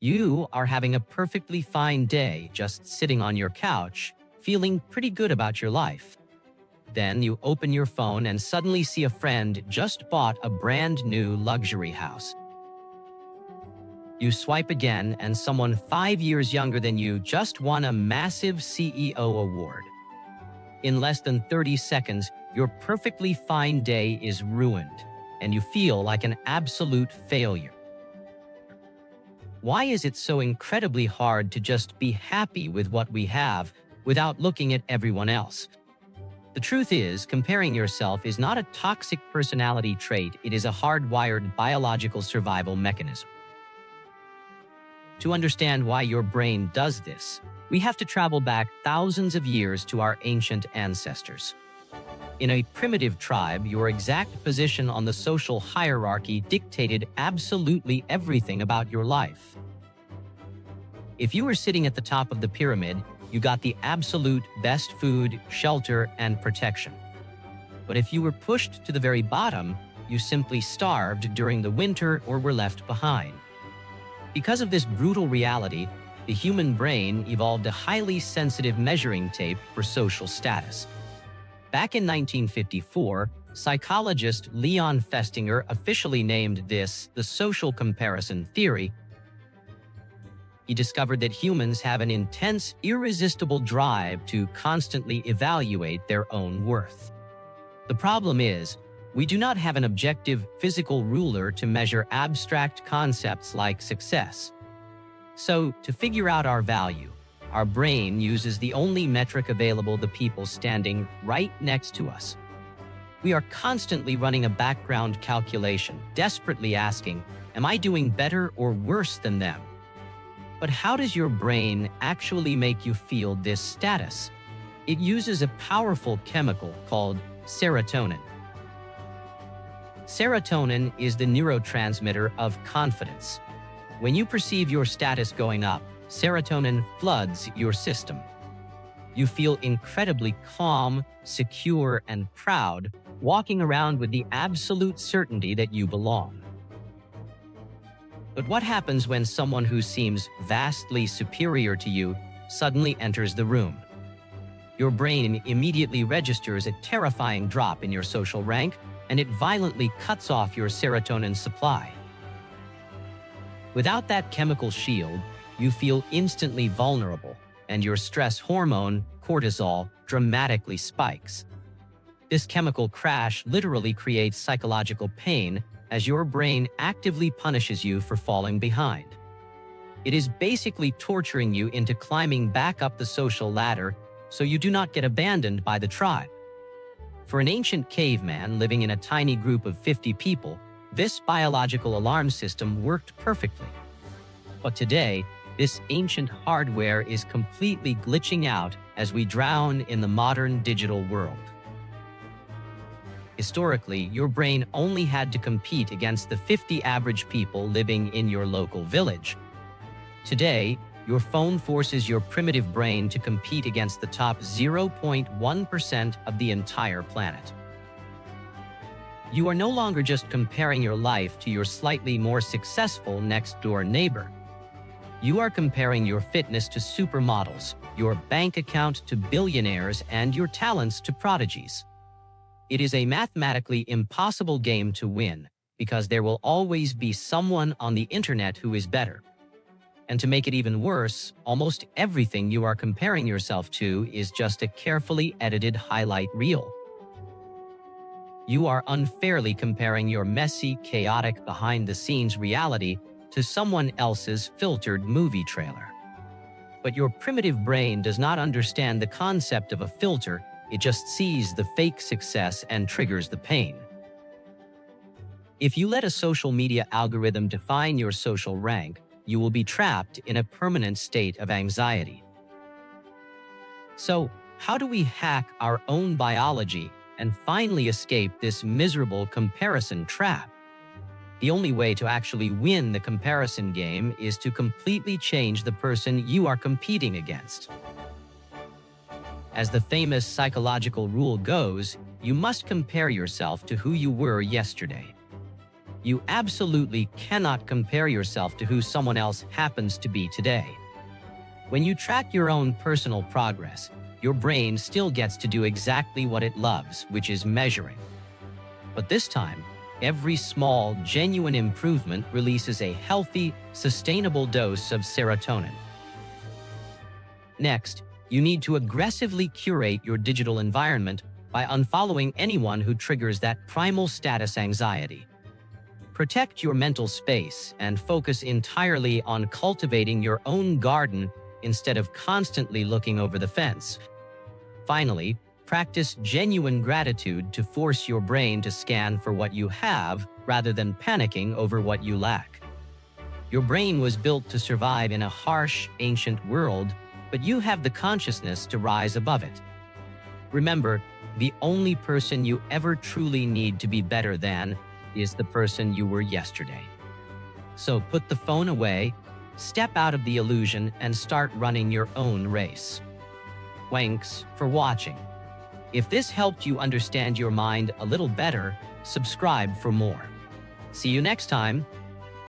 You are having a perfectly fine day, just sitting on your couch, feeling pretty good about your life. Then you open your phone and suddenly see a friend just bought a brand new luxury house. You swipe again and someone 5 years younger than you just won a massive CEO award. In less than 30 seconds, your perfectly fine day is ruined, and you feel like an absolute failure. Why is it so incredibly hard to just be happy with what we have without looking at everyone else? The truth is, comparing yourself is not a toxic personality trait, it is a hardwired biological survival mechanism. To understand why your brain does this, we have to travel back thousands of years to our ancient ancestors. In a primitive tribe, your exact position on the social hierarchy dictated absolutely everything about your life. If you were sitting at the top of the pyramid, you got the absolute best food, shelter, and protection. But if you were pushed to the very bottom, you simply starved during the winter or were left behind. Because of this brutal reality, the human brain evolved a highly sensitive measuring tape for social status. Back in 1954, psychologist Leon Festinger officially named this the social comparison theory. He discovered that humans have an intense, irresistible drive to constantly evaluate their own worth. The problem is, we do not have an objective physical ruler to measure abstract concepts like success. So, to figure out our value, our brain uses the only metric available: the people standing right next to us. We are constantly running a background calculation, desperately asking, am I doing better or worse than them? But how does your brain actually make you feel this status? It uses a powerful chemical called serotonin. Serotonin is the neurotransmitter of confidence. When you perceive your status going up, serotonin floods your system. You feel incredibly calm, secure, and proud, walking around with the absolute certainty that you belong. But what happens when someone who seems vastly superior to you suddenly enters the room? Your brain immediately registers a terrifying drop in your social rank, and it violently cuts off your serotonin supply. Without that chemical shield, you feel instantly vulnerable, and your stress hormone, cortisol, dramatically spikes. This chemical crash literally creates psychological pain as your brain actively punishes you for falling behind. It is basically torturing you into climbing back up the social ladder so you do not get abandoned by the tribe. For an ancient caveman living in a tiny group of 50 people, this biological alarm system worked perfectly. But today, this ancient hardware is completely glitching out as we drown in the modern digital world. Historically, your brain only had to compete against the 50 average people living in your local village. Today, your phone forces your primitive brain to compete against the top 0.1% of the entire planet. You are no longer just comparing your life to your slightly more successful next-door neighbor. You are comparing your fitness to supermodels, your bank account to billionaires, and your talents to prodigies. It is a mathematically impossible game to win because there will always be someone on the internet who is better. And to make it even worse, almost everything you are comparing yourself to is just a carefully edited highlight reel. You are unfairly comparing your messy, chaotic, behind-the-scenes reality to someone else's filtered movie trailer. But your primitive brain does not understand the concept of a filter. It just sees the fake success and triggers the pain. If you let a social media algorithm define your social rank, you will be trapped in a permanent state of anxiety. So, how do we hack our own biology and finally escape this miserable comparison trap? The only way to actually win the comparison game is to completely change the person you are competing against. As the famous psychological rule goes, you must compare yourself to who you were yesterday. You absolutely cannot compare yourself to who someone else happens to be today. When you track your own personal progress, your brain still gets to do exactly what it loves, which is measuring. But this time, every small, genuine improvement releases a healthy, sustainable dose of serotonin. Next, you need to aggressively curate your digital environment by unfollowing anyone who triggers that primal status anxiety. Protect your mental space and focus entirely on cultivating your own garden instead of constantly looking over the fence. Finally, practice genuine gratitude to force your brain to scan for what you have rather than panicking over what you lack. Your brain was built to survive in a harsh, ancient world, but you have the consciousness to rise above it. Remember, the only person you ever truly need to be better than is the person you were yesterday. So put the phone away, step out of the illusion, and start running your own race. Thanks for watching. If this helped you understand your mind a little better, subscribe for more. See you next time.